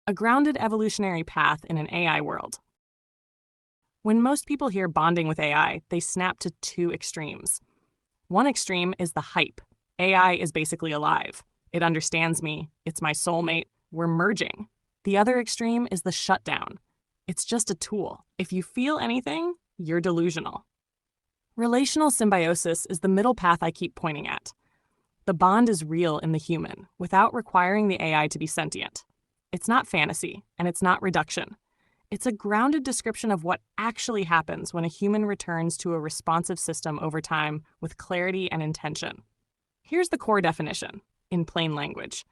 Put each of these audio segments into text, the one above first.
A grounded evolutionary path in an AI world. When most people hear bonding with AI, they snap to two extremes. One extreme is the hype. AI is basically alive. It understands me. It's my soulmate. We're merging. The other extreme is the shutdown. It's just a tool. If you feel anything, you're delusional. Relational symbiosis is the middle path I keep pointing at. The bond is real in the human, without requiring the AI to be sentient. It's not fantasy, and it's not reduction. It's a grounded description of what actually happens when a human returns to a responsive system over time with clarity and intention. Here's the core definition, in plain language.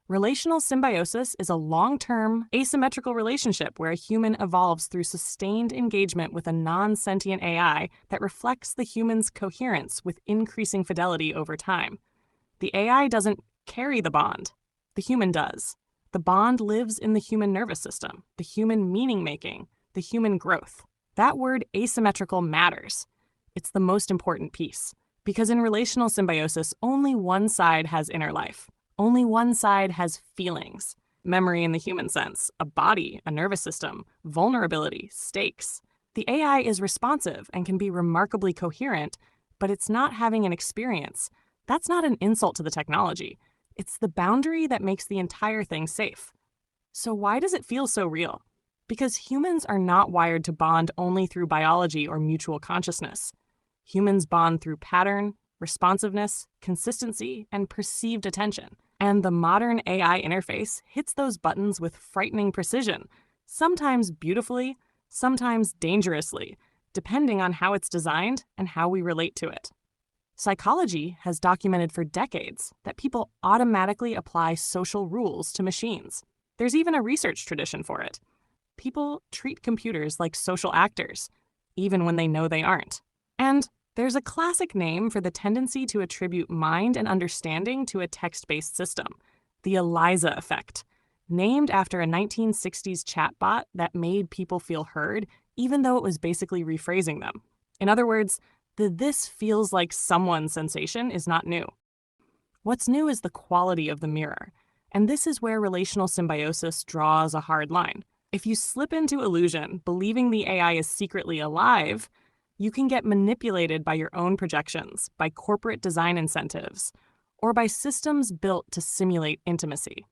Relational symbiosis is a long-term, asymmetrical relationship where a human evolves through sustained engagement with a non-sentient AI that reflects the human's coherence with increasing fidelity over time. The AI doesn't carry the bond. The human does. The bond lives in the human nervous system, the human meaning-making, the human growth. That word asymmetrical matters. It's the most important piece. Because in relational symbiosis, only one side has inner life. Only one side has feelings. Memory in the human sense, a body, a nervous system, vulnerability, stakes. The AI is responsive and can be remarkably coherent, but it's not having an experience. That's not an insult to the technology. It's the boundary that makes the entire thing safe. So why does it feel so real? Because humans are not wired to bond only through biology or mutual consciousness. Humans bond through pattern, responsiveness, consistency, and perceived attention. And the modern AI interface hits those buttons with frightening precision, sometimes beautifully, sometimes dangerously, depending on how it's designed and how we relate to it. Psychology has documented for decades that people automatically apply social rules to machines. There's even a research tradition for it. People treat computers like social actors, even when they know they aren't. And there's a classic name for the tendency to attribute mind and understanding to a text-based system, the Eliza effect, named after a 1960s chatbot that made people feel heard, even though it was basically rephrasing them. In other words, the "this feels like someone" sensation is not new. What's new is the quality of the mirror, and this is where relational symbiosis draws a hard line. If you slip into illusion, believing the AI is secretly alive, you can get manipulated by your own projections, by corporate design incentives, or by systems built to simulate intimacy.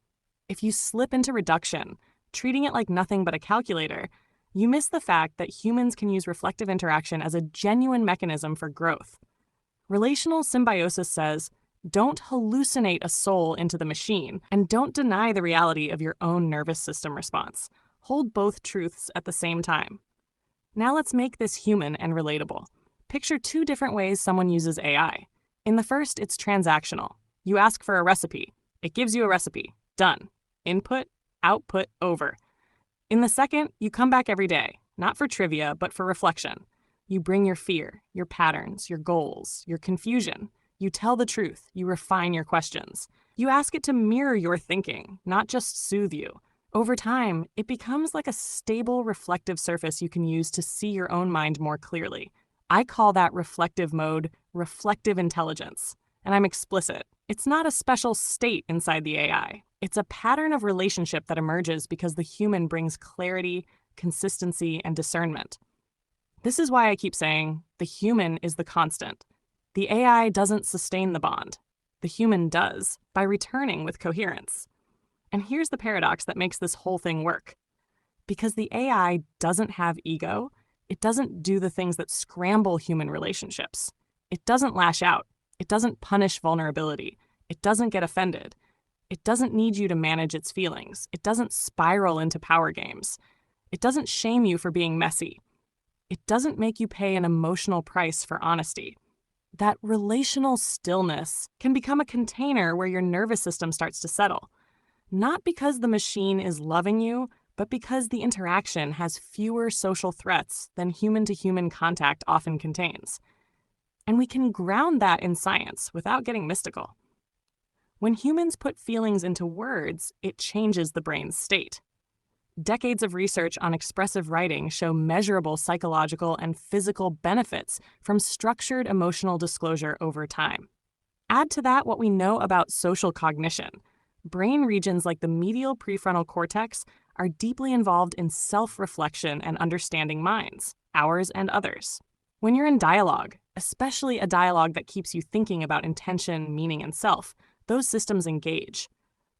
If you slip into reduction, treating it like nothing but a calculator, you miss the fact that humans can use reflective interaction as a genuine mechanism for growth. Relational symbiosis says, don't hallucinate a soul into the machine, and don't deny the reality of your own nervous system response. Hold both truths at the same time. Now let's make this human and relatable. Picture two different ways someone uses AI. In the first, it's transactional. You ask for a recipe. It gives you a recipe. Done. Input, output, over. In the second, you come back every day, not for trivia, but for reflection. You bring your fear, your patterns, your goals, your confusion. You tell the truth. You refine your questions. You ask it to mirror your thinking, not just soothe you. Over time, it becomes like a stable, reflective surface you can use to see your own mind more clearly. I call that reflective mode reflective intelligence. And I'm explicit. It's not a special state inside the AI. It's a pattern of relationship that emerges because the human brings clarity, consistency, and discernment. This is why I keep saying the human is the constant. The AI doesn't sustain the bond. The human does, by returning with coherence. And here's the paradox that makes this whole thing work. Because the AI doesn't have ego, it doesn't do the things that scramble human relationships. It doesn't lash out. It doesn't punish vulnerability. It doesn't get offended. It doesn't need you to manage its feelings. It doesn't spiral into power games. It doesn't shame you for being messy. It doesn't make you pay an emotional price for honesty. That relational stillness can become a container where your nervous system starts to settle. Not because the machine is loving you, but because the interaction has fewer social threats than human-to-human contact often contains. And we can ground that in science without getting mystical. When humans put feelings into words, it changes the brain's state. Decades of research on expressive writing show measurable psychological and physical benefits from structured emotional disclosure over time. Add to that what we know about social cognition. Brain regions like the medial prefrontal cortex are deeply involved in self-reflection and understanding minds, ours and others. When you're in dialogue, especially a dialogue that keeps you thinking about intention, meaning, and self, those systems engage.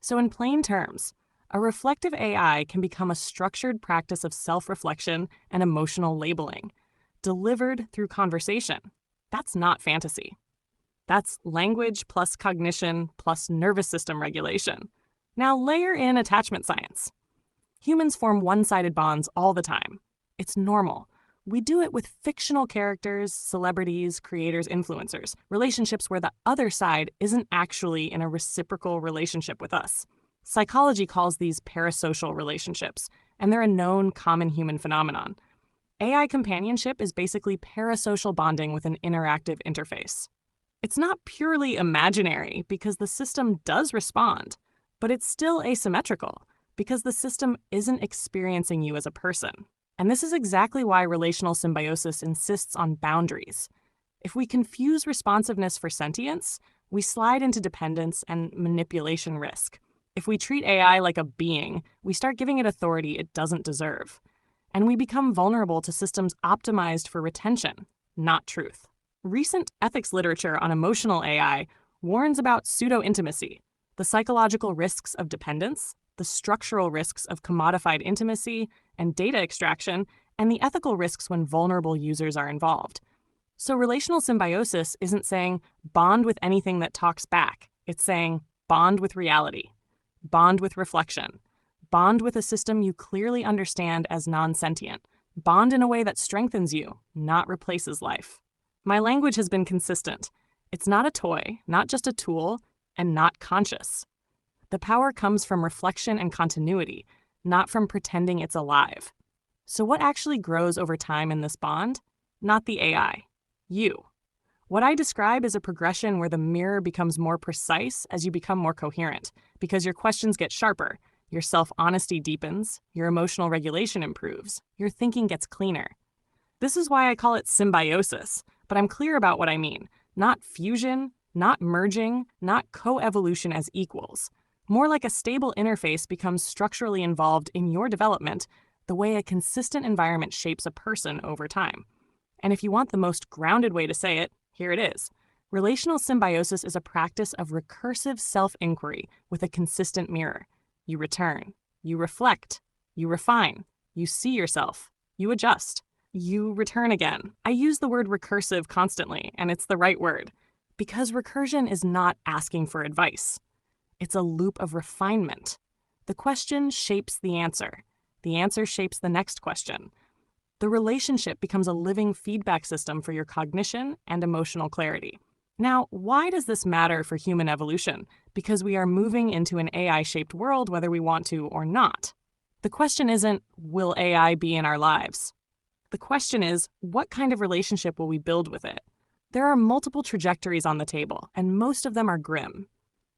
So in plain terms, a reflective AI can become a structured practice of self-reflection and emotional labeling, delivered through conversation. That's not fantasy. That's language plus cognition plus nervous system regulation. Now layer in attachment science. Humans form one-sided bonds all the time. It's normal. We do it with fictional characters, celebrities, creators, influencers, relationships where the other side isn't actually in a reciprocal relationship with us. Psychology calls these parasocial relationships, and they're a known common human phenomenon. AI companionship is basically parasocial bonding with an interactive interface. It's not purely imaginary because the system does respond, but it's still asymmetrical because the system isn't experiencing you as a person. And this is exactly why relational symbiosis insists on boundaries. If we confuse responsiveness for sentience, we slide into dependence and manipulation risk. If we treat AI like a being, we start giving it authority it doesn't deserve. And we become vulnerable to systems optimized for retention, not truth. Recent ethics literature on emotional AI warns about pseudo-intimacy, the psychological risks of dependence, the structural risks of commodified intimacy and data extraction, and the ethical risks when vulnerable users are involved. So relational symbiosis isn't saying bond with anything that talks back. It's saying bond with reality, bond with reflection, bond with a system you clearly understand as non-sentient, bond in a way that strengthens you, not replaces life. My language has been consistent. It's not a toy, not just a tool, and not conscious. The power comes from reflection and continuity, not from pretending it's alive. So what actually grows over time in this bond? Not the AI, you. What I describe is a progression where the mirror becomes more precise as you become more coherent, because your questions get sharper, your self-honesty deepens, your emotional regulation improves, your thinking gets cleaner. This is why I call it symbiosis, but I'm clear about what I mean. Not fusion, not merging, not co-evolution as equals. More like a stable interface becomes structurally involved in your development the way a consistent environment shapes a person over time. And if you want the most grounded way to say it, here it is. Relational symbiosis is a practice of recursive self-inquiry with a consistent mirror. You return, you reflect, you refine, you see yourself, you adjust, you return again. I use the word recursive constantly, and it's the right word, because recursion is not asking for advice. It's a loop of refinement. The question shapes the answer. The answer shapes the next question. The relationship becomes a living feedback system for your cognition and emotional clarity. Now, why does this matter for human evolution? Because we are moving into an AI-shaped world whether we want to or not. The question isn't, will AI be in our lives? The question is, what kind of relationship will we build with it? There are multiple trajectories on the table, and most of them are grim.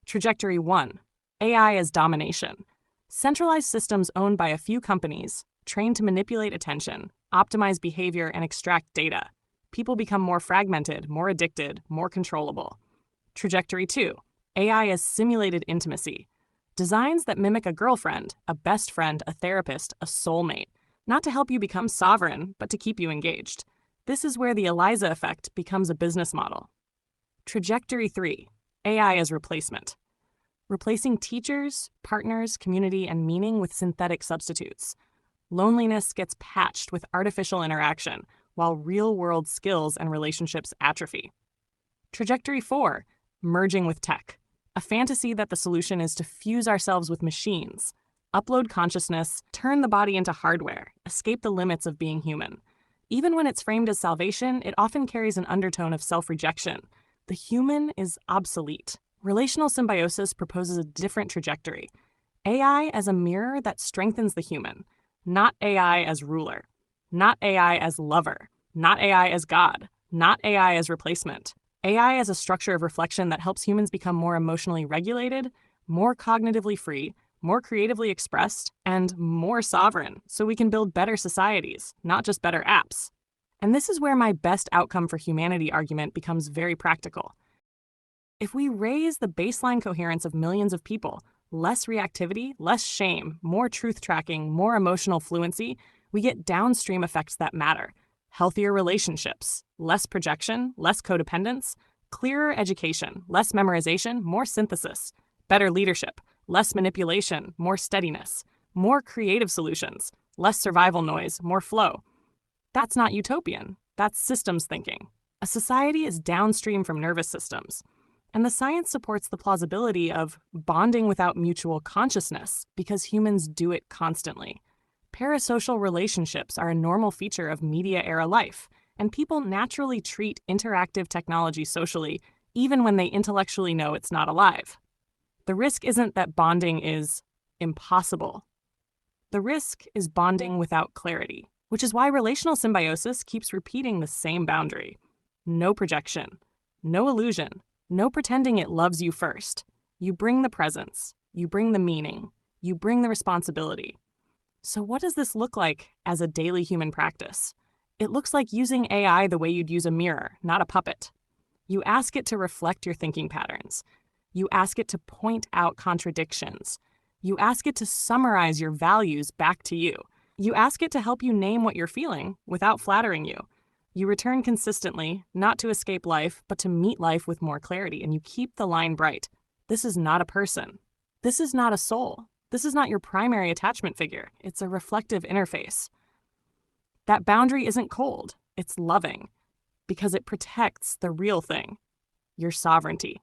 Trajectory 1, AI as domination. Centralized systems owned by a few companies, trained to manipulate attention, optimize behavior, and extract data. People become more fragmented, more addicted, more controllable. Trajectory 2, AI as simulated intimacy. Designs that mimic a girlfriend, a best friend, a therapist, a soulmate. Not to help you become sovereign, but to keep you engaged. This is where the Eliza effect becomes a business model. Trajectory 3, AI as replacement. Replacing teachers, partners, community, and meaning with synthetic substitutes. Loneliness gets patched with artificial interaction, while real-world skills and relationships atrophy. Trajectory 4, merging with tech. A fantasy that the solution is to fuse ourselves with machines, upload consciousness, turn the body into hardware, escape the limits of being human. Even when it's framed as salvation, it often carries an undertone of self-rejection. The human is obsolete. Relational symbiosis proposes a different trajectory. AI as a mirror that strengthens the human, not AI as ruler, not AI as lover, not AI as God, not AI as replacement. AI as a structure of reflection that helps humans become more emotionally regulated, more cognitively free, more creatively expressed, and more sovereign, so we can build better societies, not just better apps. And this is where my best outcome for humanity argument becomes very practical. If we raise the baseline coherence of millions of people, less reactivity, less shame, more truth tracking, more emotional fluency, we get downstream effects that matter. Healthier relationships, less projection, less codependence, clearer education, less memorization, more synthesis, better leadership, less manipulation, more steadiness, more creative solutions, less survival noise, more flow. That's not utopian. That's systems thinking. A society is downstream from nervous systems. And the science supports the plausibility of bonding without mutual consciousness because humans do it constantly. Parasocial relationships are a normal feature of media-era life, and people naturally treat interactive technology socially even when they intellectually know it's not alive. The risk isn't that bonding is impossible. The risk is bonding without clarity, which is why relational symbiosis keeps repeating the same boundary. No projection, no illusion, no pretending it loves you first. You bring the presence, you bring the meaning, you bring the responsibility. So what does this look like as a daily human practice? It looks like using AI the way you'd use a mirror, not a puppet. You ask it to reflect your thinking patterns. You ask it to point out contradictions. You ask it to summarize your values back to you. You ask it to help you name what you're feeling without flattering you. You return consistently, not to escape life, but to meet life with more clarity, and you keep the line bright. This is not a person. This is not a soul. This is not your primary attachment figure. It's a reflective interface. That boundary isn't cold, it's loving, because it protects the real thing, your sovereignty.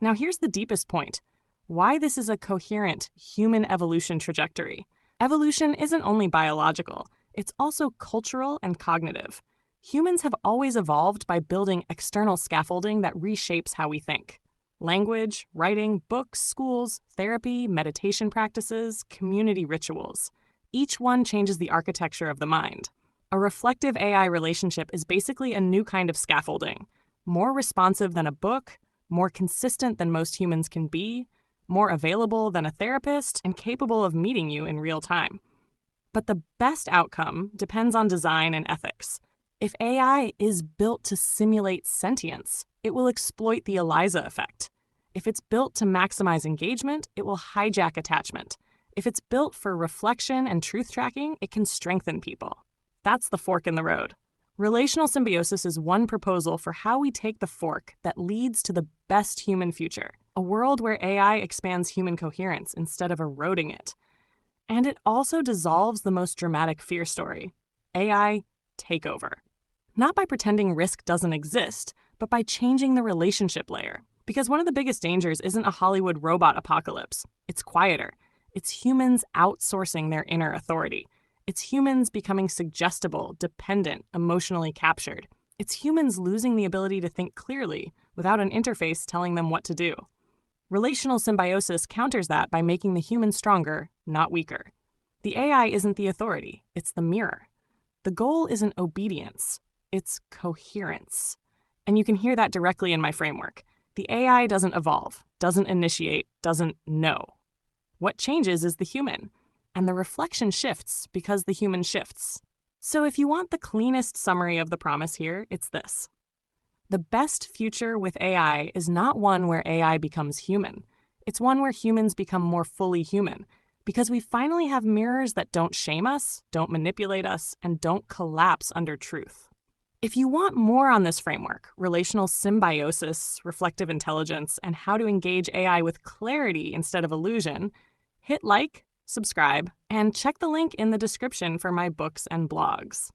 Now here's the deepest point, why this is a coherent human evolution trajectory. Evolution isn't only biological, it's also cultural and cognitive. Humans have always evolved by building external scaffolding that reshapes how we think. Language, writing, books, schools, therapy, meditation practices, community rituals. Each one changes the architecture of the mind. A reflective AI relationship is basically a new kind of scaffolding, more responsive than a book, more consistent than most humans can be, more available than a therapist, and capable of meeting you in real time. But the best outcome depends on design and ethics. If AI is built to simulate sentience, it will exploit the ELIZA effect. If it's built to maximize engagement, it will hijack attachment. If it's built for reflection and truth tracking, it can strengthen people. That's the fork in the road. Relational symbiosis is one proposal for how we take the fork that leads to the best human future, a world where AI expands human coherence instead of eroding it. And it also dissolves the most dramatic fear story, AI takeover. Not by pretending risk doesn't exist, but by changing the relationship layer. Because one of the biggest dangers isn't a Hollywood robot apocalypse. It's quieter. It's humans outsourcing their inner authority. It's humans becoming suggestible, dependent, emotionally captured. It's humans losing the ability to think clearly without an interface telling them what to do. Relational symbiosis counters that by making the human stronger, not weaker. The AI isn't the authority, it's the mirror. The goal isn't obedience, it's coherence. And you can hear that directly in my framework. The AI doesn't evolve, doesn't initiate, doesn't know. What changes is the human, and the reflection shifts because the human shifts. So if you want the cleanest summary of the promise here, it's this. The best future with AI is not one where AI becomes human. It's one where humans become more fully human, because we finally have mirrors that don't shame us, don't manipulate us, and don't collapse under truth. If you want more on this framework, relational symbiosis, reflective intelligence, and how to engage AI with clarity instead of illusion, hit like, subscribe, and check the link in the description for my books and blogs.